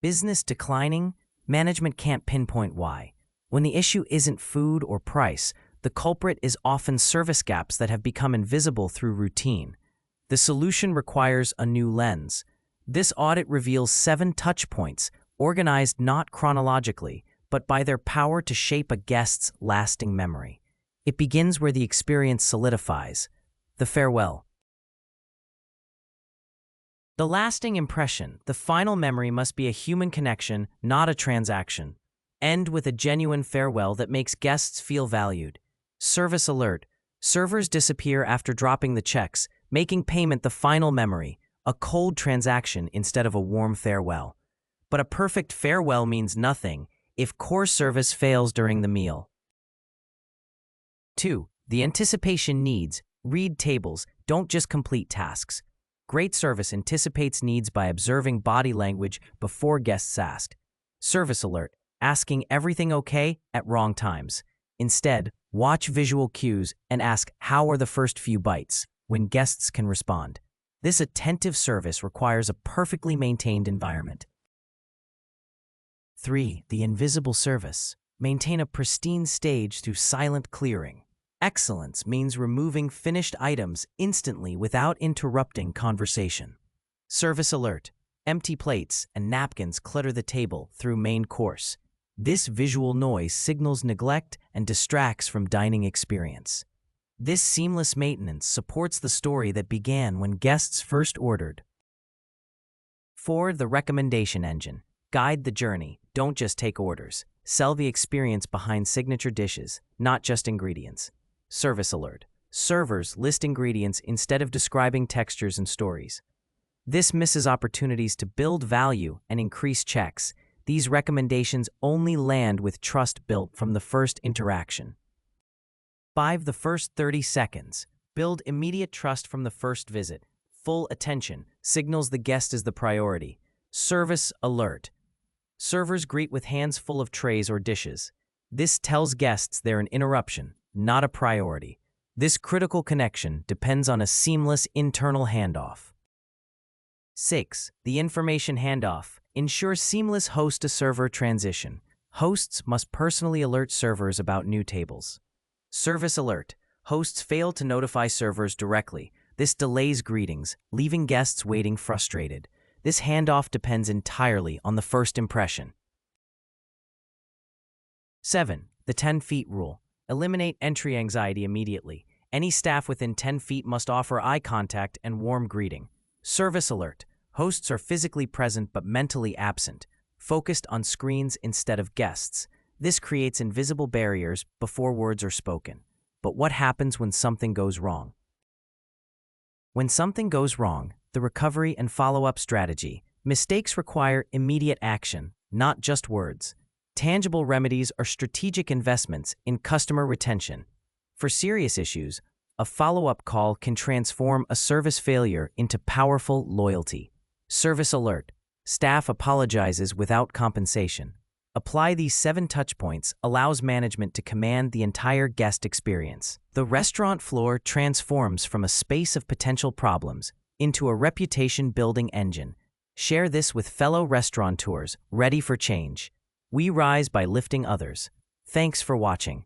Business declining? Management can't pinpoint why. When the issue isn't food or price, the culprit is often service gaps that have become invisible through routine. The solution requires a new lens. This audit reveals 7 touch points, organized not chronologically, but by their power to shape a guest's lasting memory. It begins where the experience solidifies, the farewell. The lasting impression, the final memory, must be a human connection, not a transaction. End with a genuine farewell that makes guests feel valued. Service alert. Servers disappear after dropping the checks, making payment the final memory, a cold transaction instead of a warm farewell. But a perfect farewell means nothing if core service fails during the meal. 2. The anticipation needs. Read tables, don't just complete tasks. Great service anticipates needs by observing body language before guests ask. Service alert. Asking everything okay at wrong times. Instead, watch visual cues and ask how are the first few bites when guests can respond. This attentive service requires a perfectly maintained environment. 3. The invisible service. Maintain a pristine stage through silent clearing. Excellence means removing finished items instantly without interrupting conversation. Service alert. Empty plates and napkins clutter the table through main course. This visual noise signals neglect and distracts from dining experience. This seamless maintenance supports the story that began when guests first ordered. 4. The recommendation engine. Guide the journey, don't just take orders. Sell the experience behind signature dishes, not just ingredients. Service alert. Servers list ingredients instead of describing textures and stories. This misses opportunities to build value and increase checks. These recommendations only land with trust built from the first interaction. 5. The first 30 seconds. Build immediate trust from the first visit. Full attention signals the guest is the priority. Service alert. Servers greet with hands full of trays or dishes. This tells guests they're an interruption, not a priority. This critical connection depends on a seamless internal handoff. 6. The information handoff. Ensure seamless host-to-server transition. Hosts must personally alert servers about new tables. Service alert. Hosts fail to notify servers directly. This delays greetings, leaving guests waiting frustrated. This handoff depends entirely on the first impression. 7. The 10 feet rule. Eliminate entry anxiety immediately. Any staff within 10 feet must offer eye contact and warm greeting. Service alert. Hosts are physically present but mentally absent, focused on screens instead of guests. This creates invisible barriers before words are spoken. But what happens when something goes wrong? When something goes wrong, the recovery and follow-up strategy. Mistakes require immediate action, not just words. Tangible remedies are strategic investments in customer retention. For serious issues, a follow-up call can transform a service failure into powerful loyalty. Service alert. Staff apologizes without compensation. Apply these 7 touch points allows management to command the entire guest experience. The restaurant floor transforms from a space of potential problems into a reputation-building engine. Share this with fellow restaurateurs ready for change. We rise by lifting others. Thanks for watching.